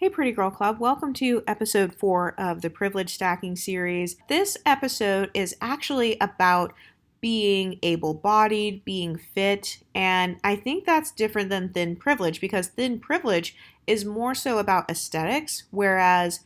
Hey, Pretty Girl Club. Welcome to episode 4 of the Privilege Stacking series. This episode is actually about being able bodied, being fit, and I think that's different than thin privilege because thin privilege is more so about aesthetics, whereas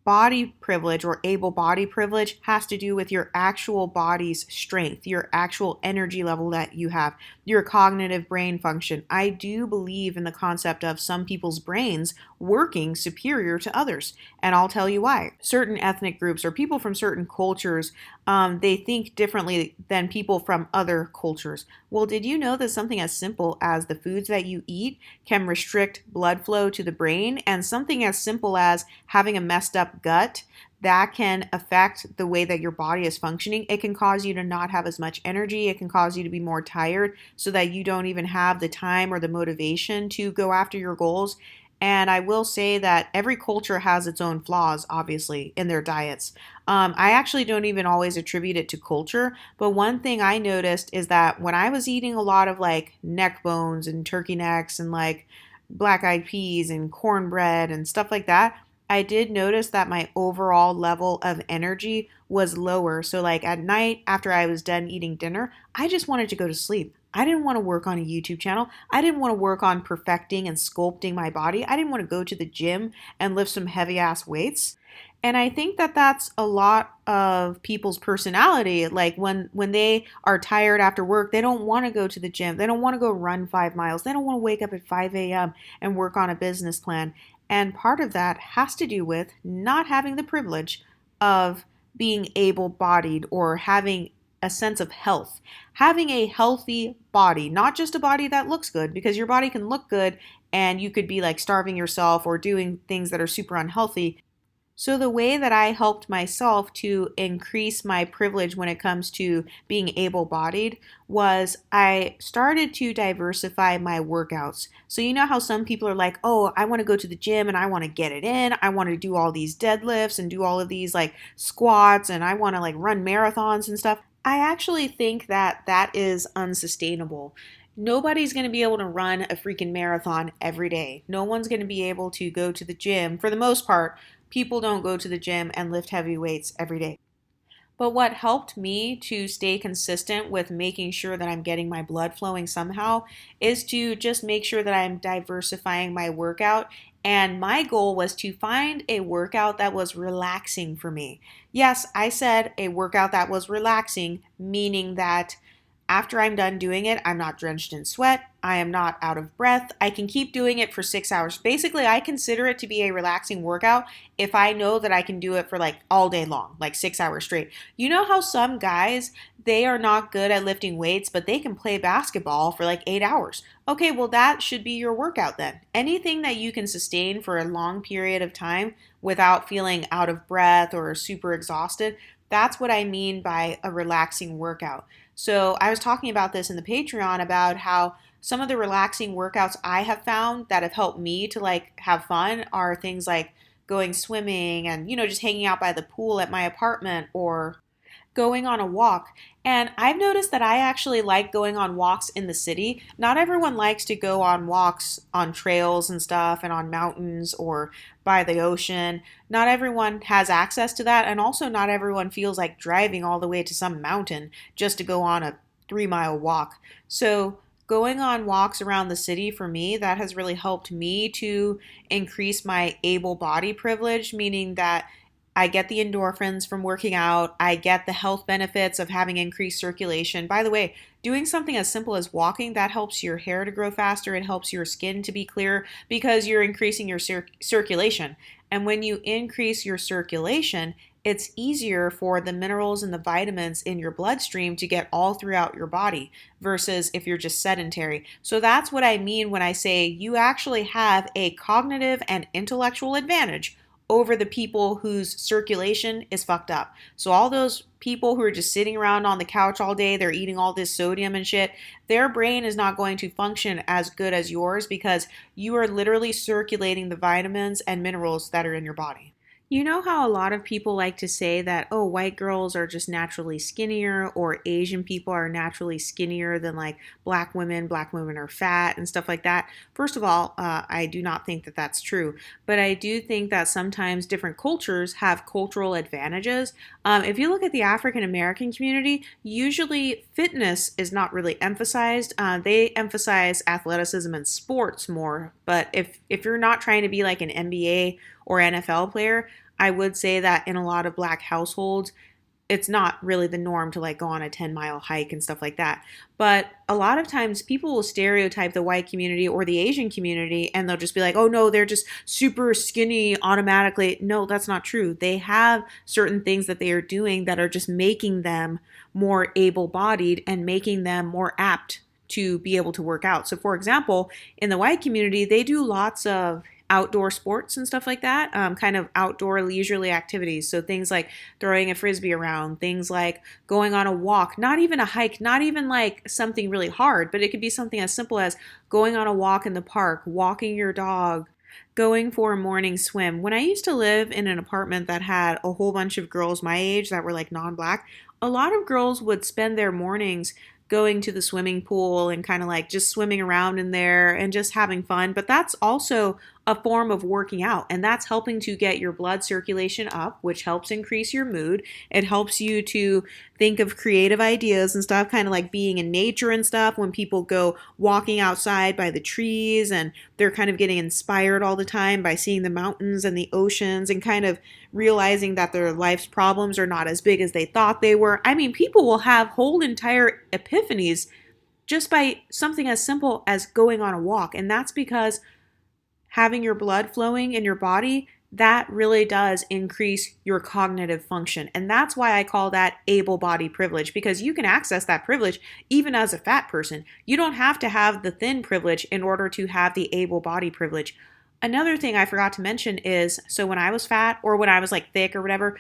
body privilege or able body privilege has to do with your actual body's strength, your actual energy level that you have, your cognitive brain function. I do believe in the concept of some people's brains working superior to others, and I'll tell you why. Certain ethnic groups or people from certain cultures, they think differently than people from other cultures. Well, did you know that something as simple as the foods that you eat can restrict blood flow to the brain, and something as simple as having a messed up gut that can affect the way that your body is functioning? It can cause you to not have as much energy. It can cause you to be more tired so that you don't even have the time or the motivation to go after your goals. And I will say that every culture has its own flaws, obviously, in their diets. I actually don't even always attribute it to culture, but one thing I noticed is that when I was eating a lot of like neck bones and turkey necks and like black eyed peas and cornbread and stuff like that, I did notice that my overall level of energy was lower. So, like at night after I was done eating dinner, I just wanted to go to sleep. I didn't want to work on a YouTube channel. I didn't want to work on perfecting and sculpting my body. I didn't want to go to the gym and lift some heavy ass weights. And I think that that's a lot of people's personality. Like when they are tired after work, they don't want to go to the gym. They don't want to go run 5 miles. They don't want to wake up at 5 a.m. and work on a business plan. And part of that has to do with not having the privilege of being able bodied or having a sense of health. Having a healthy body, not just a body that looks good, because your body can look good and you could be like starving yourself or doing things that are super unhealthy. So, the way that I helped myself to increase my privilege when it comes to being able bodied was I started to diversify my workouts. So, you know how some people are like, oh, I want to go to the gym and I want to get it in. I want to do all these deadlifts and do all of these like squats and I want to like run marathons and stuff. I actually think that that is unsustainable. Nobody's going to be able to run a freaking marathon every day. No one's going to be able to go to the gym. For the most part, people don't go to the gym and lift heavy weights every day. But what helped me to stay consistent with making sure that I'm getting my blood flowing somehow is to just make sure that I'm diversifying my workout. And my goal was to find a workout that was relaxing for me. Yes, I said a workout that was relaxing, meaning that after I'm done doing it, I'm not drenched in sweat. I am not out of breath. I can keep doing it for 6 hours. Basically, I consider it to be a relaxing workout if I know that I can do it for like all day long, like 6 hours straight. You know how some guys, they are not good at lifting weights, but they can play basketball for like 8 hours. Okay, well, that should be your workout then. Anything that you can sustain for a long period of time without feeling out of breath or super exhausted, that's what I mean by a relaxing workout. So I was talking about this in the Patreon about how some of the relaxing workouts I have found that have helped me to like have fun are things like going swimming and just hanging out by the pool at my apartment or going on a walk. And I've noticed that I actually like going on walks in the city. Not everyone likes to go on walks on trails and stuff and on mountains or by the ocean. Not everyone has access to that. And also, not everyone feels like driving all the way to some mountain just to go on a 3 mile walk. So, going on walks around the city for me, that has really helped me to increase my able body privilege, meaning that I get the endorphins from working out. I get the health benefits of having increased circulation. By the way, doing something as simple as walking, that helps your hair to grow faster. It helps your skin to be clear because you're increasing your circulation. And when you increase your circulation, it's easier for the minerals and the vitamins in your bloodstream to get all throughout your body versus if you're just sedentary. So that's what I mean when I say you actually have a cognitive and intellectual advantage over the people whose circulation is fucked up. So all those people who are just sitting around on the couch all day, they're eating all this sodium and shit, their brain is not going to function as good as yours because you are literally circulating the vitamins and minerals that are in your body. You know how a lot of people like to say that, oh, white girls are just naturally skinnier, or Asian people are naturally skinnier than like black women are fat, and stuff like that? First of all, I do not think that that's true, but I do think that sometimes different cultures have cultural advantages. If you look at the African American community, usually fitness is not really emphasized. They emphasize athleticism and sports more, but if you're not trying to be like an NBA or NFL player, I would say that in a lot of black households, it's not really the norm to like go on a 10-mile hike and stuff like that. But a lot of times people will stereotype the white community or the Asian community, and they'll just be like, oh no, they're just super skinny automatically. No, that's not true. They have certain things that they are doing that are just making them more able bodied and making them more apt to be able to work out. So, for example, in the white community, they do lots of outdoor sports and stuff like that, kind of outdoor leisurely activities. So things like throwing a frisbee around, things like going on a walk, not even a hike, not even like something really hard, but it could be something as simple as going on a walk in the park, walking your dog, going for a morning swim. When I used to live in an apartment that had a whole bunch of girls my age that were like non-black, a lot of girls would spend their mornings going to the swimming pool and kind of like just swimming around in there and just having fun. But that's also a form of working out, and that's helping to get your blood circulation up, which helps increase your mood. It helps you to think of creative ideas and stuff, kind of like being in nature and stuff. When people go walking outside by the trees and they're kind of getting inspired all the time by seeing the mountains and the oceans and kind of realizing that their life's problems are not as big as they thought they were. I mean, people will have whole entire epiphanies just by something as simple as going on a walk. And that's because having your blood flowing in your body, that really does increase your cognitive function. And that's why I call that able body privilege, because you can access that privilege even as a fat person. You don't have to have the thin privilege in order to have the able body privilege. Another thing I forgot to mention is, so when I was fat or when I was like thick or whatever,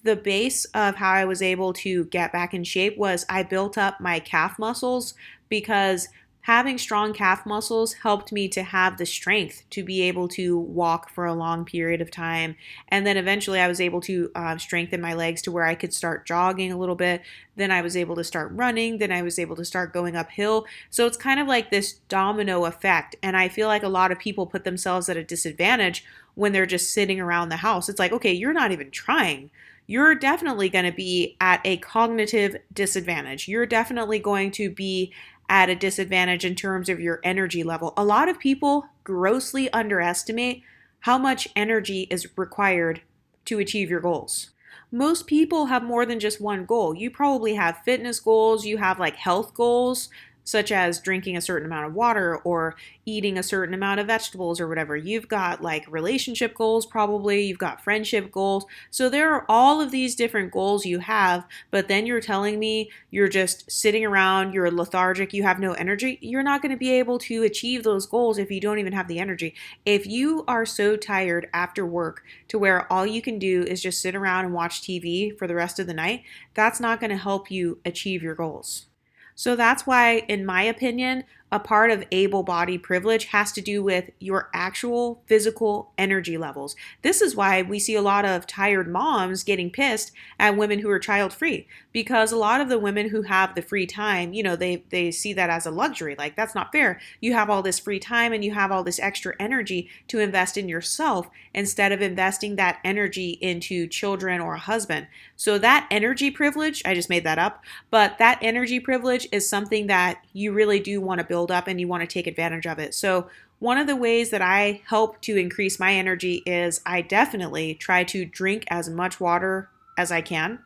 the base of how I was able to get back in shape was I built up my calf muscles, because having strong calf muscles helped me to have the strength to be able to walk for a long period of time. And then eventually I was able to strengthen my legs to where I could start jogging a little bit. Then I was able to start running. Then I was able to start going uphill. So it's kind of like this domino effect. And I feel like a lot of people put themselves at a disadvantage when they're just sitting around the house. It's like, okay, you're not even trying. You're definitely going to be at a cognitive disadvantage. You're definitely going to be at a disadvantage in terms of your energy level. A lot of people grossly underestimate how much energy is required to achieve your goals. Most people have more than just one goal. You probably have fitness goals, you have like health goals, such as drinking a certain amount of water or eating a certain amount of vegetables or whatever. You've got like relationship goals, probably. You've got friendship goals. So there are all of these different goals you have, but then you're telling me you're just sitting around, you're lethargic, you have no energy. You're not going to be able to achieve those goals if you don't even have the energy. If you are so tired after work to where all you can do is just sit around and watch TV for the rest of the night, that's not going to help you achieve your goals. So that's why, in my opinion, a part of able body privilege has to do with your actual physical energy levels. This is why we see a lot of tired moms getting pissed at women who are child free, because a lot of the women who have the free time, they see that as a luxury. Like, that's not fair. You have all this free time and you have all this extra energy to invest in yourself instead of investing that energy into children or a husband. So that energy privilege, I just made that up, but that energy privilege is something that you really do want to build up and you want to take advantage of it. So one of the ways that I help to increase my energy is I definitely try to drink as much water as I can,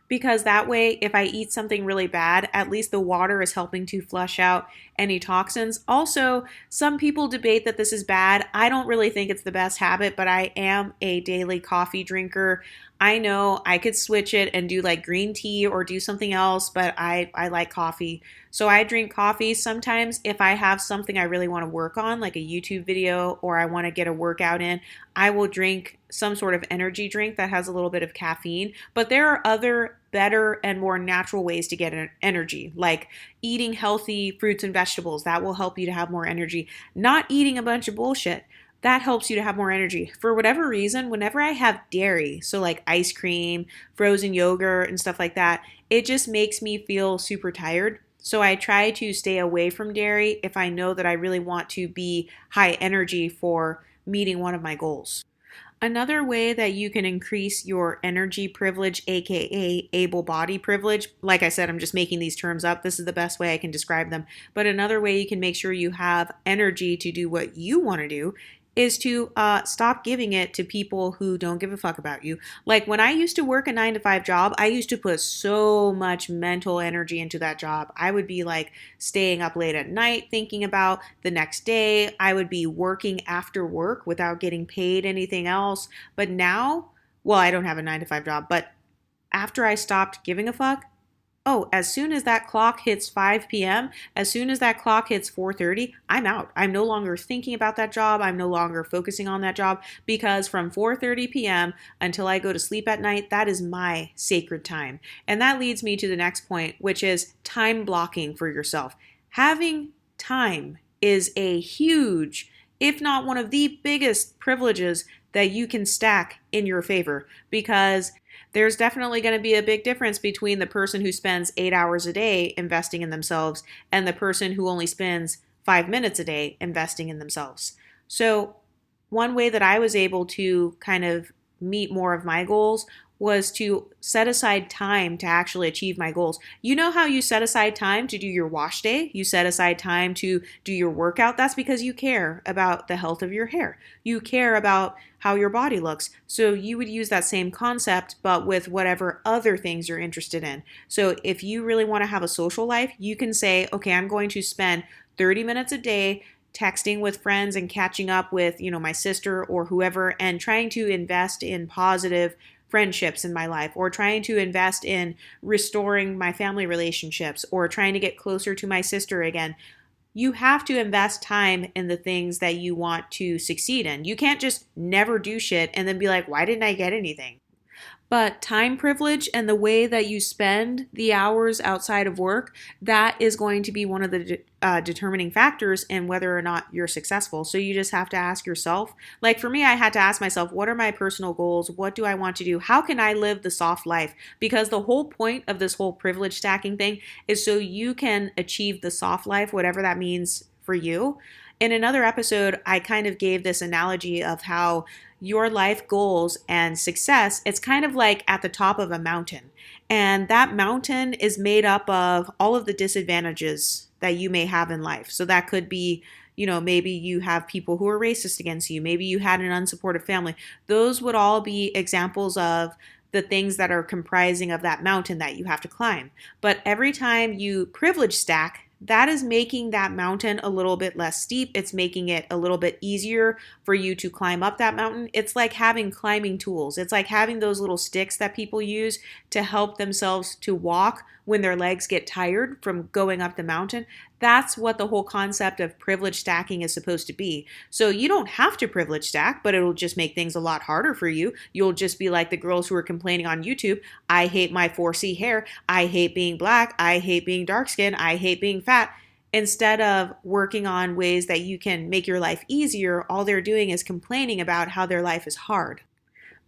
because that way, if I eat something really bad, at least the water is helping to flush out any toxins. Also, some people debate that this is bad. I don't really think it's the best habit, but I am a daily coffee drinker. I know I could switch it and do like green tea or do something else, but I like coffee. So I drink coffee. Sometimes if I have something I really want to work on, like a YouTube video, or I want to get a workout in, I will drink some sort of energy drink that has a little bit of caffeine. But there are other better and more natural ways to get energy, like eating healthy fruits and vegetables. That will help you to have more energy. Not eating a bunch of bullshit. that helps you to have more energy. For whatever reason, whenever I have dairy, so like ice cream, frozen yogurt, and stuff like that, it just makes me feel super tired. So I try to stay away from dairy if I know that I really want to be high energy for meeting one of my goals. Another way that you can increase your energy privilege, aka able body privilege, like I said, I'm just making these terms up. This is the best way I can describe them. But another way you can make sure you have energy to do what you want to do is to stop giving it to people who don't give a fuck about you. Like when I used to work a 9 to 5 job, I used to put so much mental energy into that job. I would be like staying up late at night thinking about the next day. I would be working after work without getting paid anything else. But now, well, I don't have a 9 to 5 job, but after I stopped giving a fuck, oh, as soon as that clock hits 5 p.m., as soon as that clock hits 4:30, I'm out. I'm no longer thinking about that job. I'm no longer focusing on that job because from 4:30 p.m. until I go to sleep at night, that is my sacred time. And that leads me to the next point, which is time blocking for yourself. Having time is a huge, if not one of the biggest privileges that you can stack in your favor because there's definitely going to be a big difference between the person who spends 8 hours a day investing in themselves and the person who only spends 5 minutes a day investing in themselves. So, one way that I was able to kind of meet more of my goals was to set aside time to actually achieve my goals. You know how you set aside time to do your wash day? You set aside time to do your workout? That's because you care about the health of your hair. You care about how your body looks. So you would use that same concept, but with whatever other things you're interested in. So if you really want to have a social life, you can say, okay, I'm going to spend 30 minutes a day texting with friends and catching up with, my sister or whoever and trying to invest in positive friendships in my life or trying to invest in restoring my family relationships or trying to get closer to my sister again. You have to invest time in the things that you want to succeed in. You can't just never do shit and then be like, why didn't I get anything? But time privilege and the way that you spend the hours outside of work, that is going to be one of the determining factors in whether or not you're successful. So you just have to ask yourself, like for me, I had to ask myself, what are my personal goals? What do I want to do? How can I live the soft life? Because the whole point of this whole privilege stacking thing is so you can achieve the soft life, whatever that means for you. In another episode, I kind of gave this analogy of how your life goals and success, it's kind of like at the top of a mountain. And that mountain is made up of all of the disadvantages that you may have in life. So that could be, maybe you have people who are racist against you. Maybe you had an unsupportive family. Those would all be examples of the things that are comprising of that mountain that you have to climb. But every time you privilege stack, that is making that mountain a little bit less steep. It's making it a little bit easier for you to climb up that mountain. It's like having climbing tools. It's like having those little sticks that people use to help themselves to walk when their legs get tired from going up the mountain. That's what the whole concept of privilege stacking is supposed to be. So you don't have to privilege stack, but it'll just make things a lot harder for you. You'll just be like the girls who are complaining on YouTube. I hate my 4C hair. I hate being black. I hate being dark skinned. I hate being fat. Instead of working on ways that you can make your life easier, all they're doing is complaining about how their life is hard.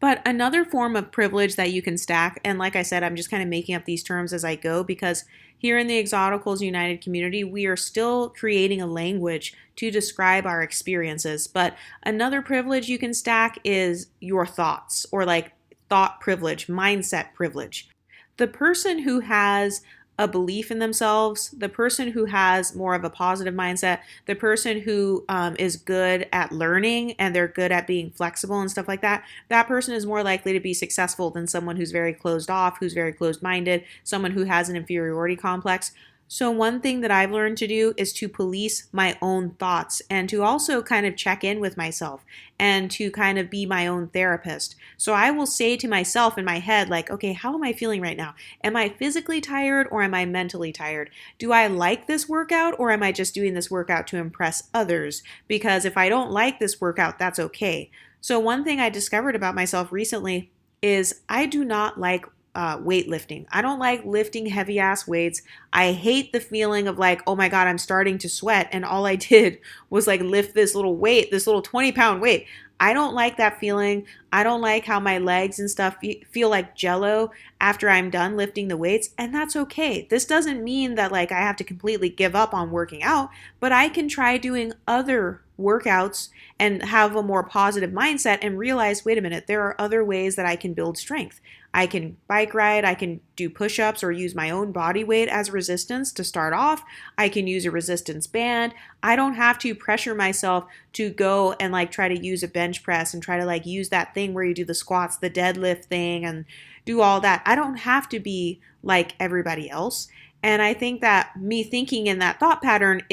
But another form of privilege that you can stack, and like I said, I'm just kind of making up these terms as I go because here in the Exoticals United community, we are still creating a language to describe our experiences. But another privilege you can stack is your thoughts or like thought privilege, mindset privilege. The person who has a belief in themselves, the person who has more of a positive mindset, the person who is good at learning and they're good at being flexible and stuff like that, that person is more likely to be successful than someone who's very closed off, who's very closed-minded, someone who has an inferiority complex. So one thing that I've learned to do is to police my own thoughts and to also kind of check in with myself and to kind of be my own therapist. So I will say to myself in my head, like, okay, how am I feeling right now? Am I physically tired or am I mentally tired? Do I like this workout or am I just doing this workout to impress others? Because if I don't like this workout, that's okay. So one thing I discovered about myself recently is I do not like weightlifting. I don't like lifting heavy ass weights. I hate the feeling of like, oh my God, I'm starting to sweat. And all I did was like lift this little weight, this little 20-pound weight. I don't like that feeling. I don't like how my legs and stuff feel like jello after I'm done lifting the weights. And that's okay. This doesn't mean that like I have to completely give up on working out, but I can try doing other workouts and have a more positive mindset and realize, wait a minute, there are other ways that I can build strength. I can bike ride, I can do push-ups or use my own body weight as resistance to start off. I can use a resistance band. I don't have to pressure myself to go and like try to use a bench press and try to like use that thing where you do the squats, the deadlift thing and do all that. I don't have to be like everybody else. And I think that me thinking in that thought pattern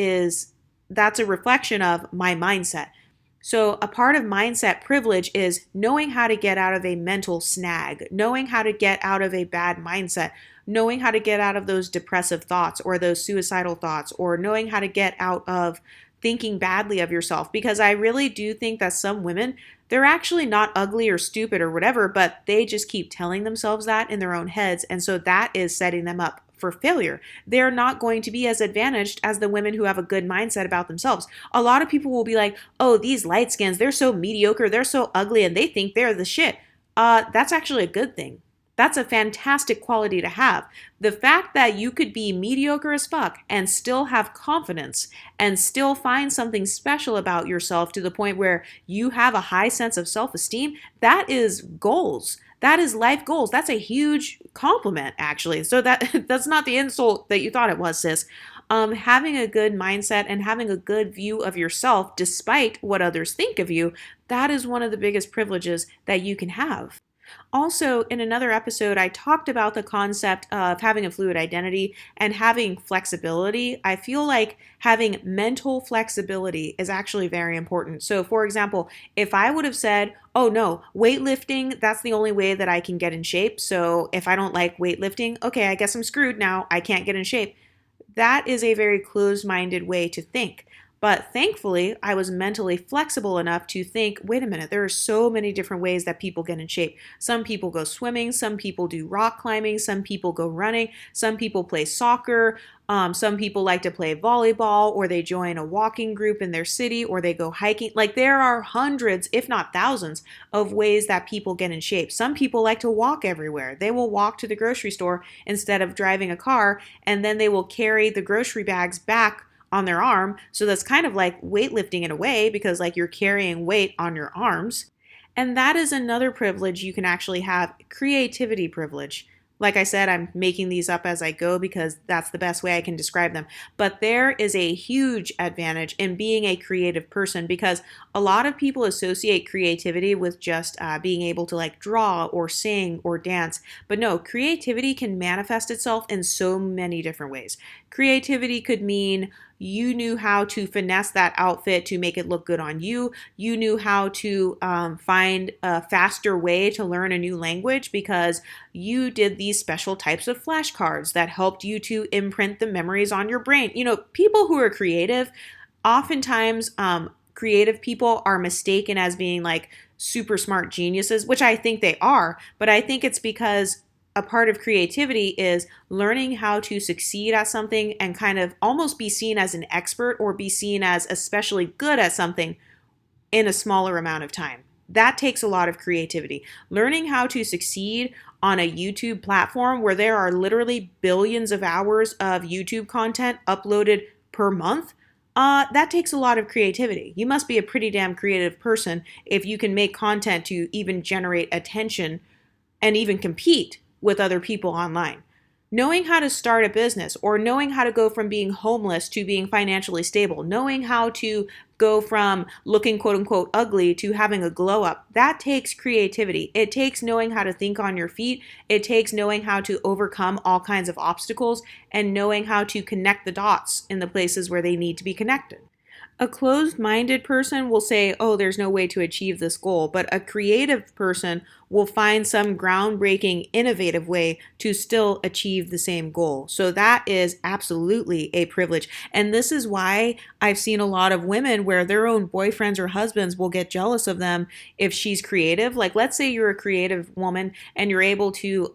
that's a reflection of my mindset. So a part of mindset privilege is knowing how to get out of a mental snag, knowing how to get out of a bad mindset, knowing how to get out of those depressive thoughts or those suicidal thoughts, or knowing how to get out of thinking badly of yourself. Because I really do think that some women, they're actually not ugly or stupid or whatever, but they just keep telling themselves that in their own heads. And so that is setting them up for failure. They're not going to be as advantaged as the women who have a good mindset about themselves. A lot of people will be like, oh, these light skins, they're so mediocre, they're so ugly, and they think they're the shit. That's actually a good thing. That's a fantastic quality to have. The fact that you could be mediocre as fuck and still have confidence and still find something special about yourself to the point where you have a high sense of self-esteem, that is goals. That is life goals. That's a huge compliment, actually. So that's not the insult that you thought it was, sis. Having a good mindset and having a good view of yourself, despite what others think of you, that is one of the biggest privileges that you can have. Also, in another episode, I talked about the concept of having a fluid identity and having flexibility. I feel like having mental flexibility is actually very important. So, for example, if I would have said, oh no, weightlifting, that's the only way that I can get in shape. So if I don't like weightlifting, okay, I guess I'm screwed now. I can't get in shape. That is a very closed-minded way to think. But thankfully, I was mentally flexible enough to think, wait a minute, there are so many different ways that people get in shape. Some people go swimming, some people do rock climbing, some people go running, some people play soccer, some people like to play volleyball, or they join a walking group in their city, or they go hiking. Like there are hundreds, if not thousands, of ways that people get in shape. Some people like to walk everywhere. They will walk to the grocery store instead of driving a car, and then they will carry the grocery bags back on their arm. So that's kind of like weightlifting in a way, because like you're carrying weight on your arms. And that is another privilege you can actually have, creativity privilege. Like I said, I'm making these up as I go because that's the best way I can describe them. But there is a huge advantage in being a creative person, because a lot of people associate creativity with just being able to like draw or sing or dance. But no, creativity can manifest itself in so many different ways. Creativity could mean you knew how to finesse that outfit to make it look good on you. You knew how to find a faster way to learn a new language because you did these special types of flashcards that helped you to imprint the memories on your brain. You know, people who are creative, oftentimes creative people are mistaken as being like super smart geniuses, which I think they are, but I think it's because a part of creativity is learning how to succeed at something and kind of almost be seen as an expert or be seen as especially good at something in a smaller amount of time. That takes a lot of creativity. Learning how to succeed on a YouTube platform where there are literally billions of hours of YouTube content uploaded per month, that takes a lot of creativity. You must be a pretty damn creative person if you can make content to even generate attention and even compete with other people online. Knowing how to start a business, or knowing how to go from being homeless to being financially stable, knowing how to go from looking quote unquote ugly to having a glow up, that takes creativity. It takes knowing how to think on your feet. It takes knowing how to overcome all kinds of obstacles and knowing how to connect the dots in the places where they need to be connected. A closed-minded person will say, oh, there's no way to achieve this goal, but a creative person will find some groundbreaking, innovative way to still achieve the same goal. So that is absolutely a privilege. And this is why I've seen a lot of women where their own boyfriends or husbands will get jealous of them if she's creative. Like, let's say you're a creative woman and you're able to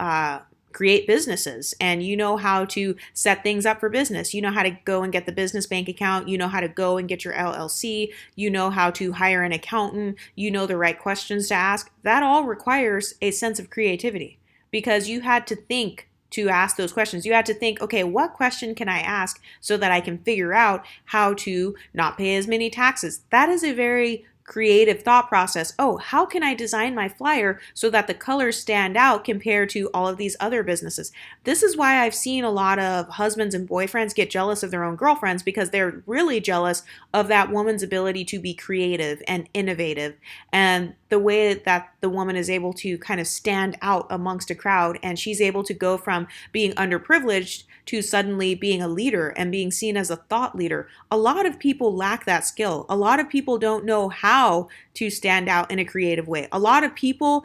create businesses and you know how to set things up for business. You know how to go and get the business bank account. You know how to go and get your LLC. You know how to hire an accountant. You know the right questions to ask. That all requires a sense of creativity because you had to think to ask those questions. You had to think, okay, what question can I ask so that I can figure out how to not pay as many taxes? That is a very creative thought process. Oh, how can I design my flyer so that the colors stand out compared to all of these other businesses? This is why I've seen a lot of husbands and boyfriends get jealous of their own girlfriends because they're really jealous of that woman's ability to be creative and innovative and the way that the woman is able to kind of stand out amongst a crowd and she's able to go from being underprivileged to suddenly being a leader and being seen as a thought leader. A lot of people lack that skill. A lot of people don't know how to stand out in a creative way. A lot of people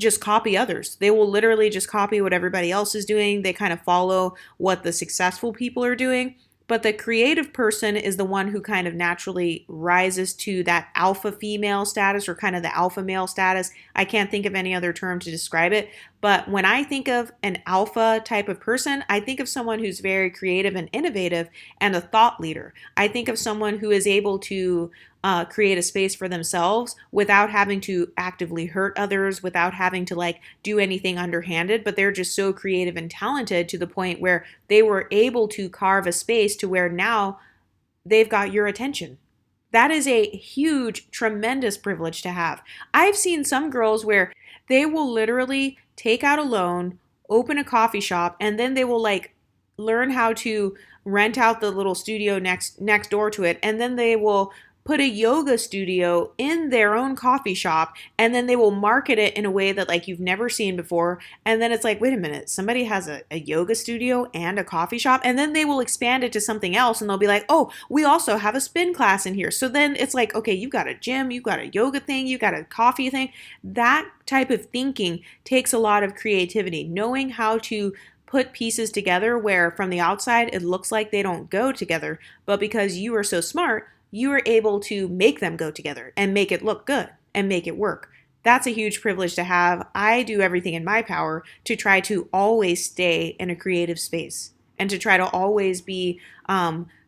just copy others. They will literally just copy what everybody else is doing. They kind of follow what the successful people are doing. But the creative person is the one who kind of naturally rises to that alpha female status or kind of the alpha male status. I can't think of any other term to describe it. But when I think of an alpha type of person, I think of someone who's very creative and innovative and a thought leader. I think of someone who is able to create a space for themselves without having to actively hurt others, without having to like do anything underhanded, but they're just so creative and talented to the point where they were able to carve a space to where now they've got your attention. That is a huge, tremendous privilege to have. I've seen some girls where they will literally take out a loan, open a coffee shop, and then they will like learn how to rent out the little studio next door to it, and then they will put a yoga studio in their own coffee shop and then they will market it in a way that like you've never seen before. And then it's like, wait a minute, somebody has a yoga studio and a coffee shop. And then they will expand it to something else and they'll be like, oh, we also have a spin class in here. So then it's like, okay, you've got a gym, you've got a yoga thing, you've got a coffee thing. That type of thinking takes a lot of creativity, knowing how to put pieces together where from the outside it looks like they don't go together, but because you are so smart, you are able to make them go together and make it look good and make it work. That's a huge privilege to have. I do everything in my power to try to always stay in a creative space and to try to always be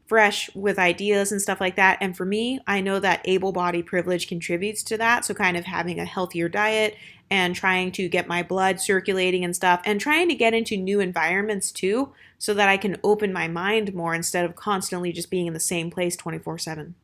fresh with ideas and stuff like that. And for me, I know that able-bodied privilege contributes to that. So kind of having a healthier diet and trying to get my blood circulating and stuff and trying to get into new environments too so that I can open my mind more instead of constantly just being in the same place 24/7.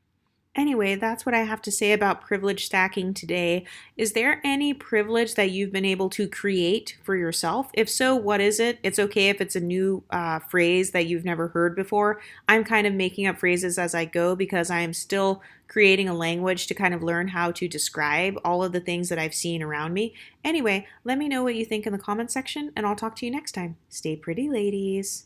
Anyway, that's what I have to say about privilege stacking today. Is there any privilege that you've been able to create for yourself? If so, what is it? It's okay if it's a new phrase that you've never heard before. I'm kind of making up phrases as I go because I am still creating a language to kind of learn how to describe all of the things that I've seen around me. Anyway, let me know what you think in the comment section, and I'll talk to you next time. Stay pretty, ladies.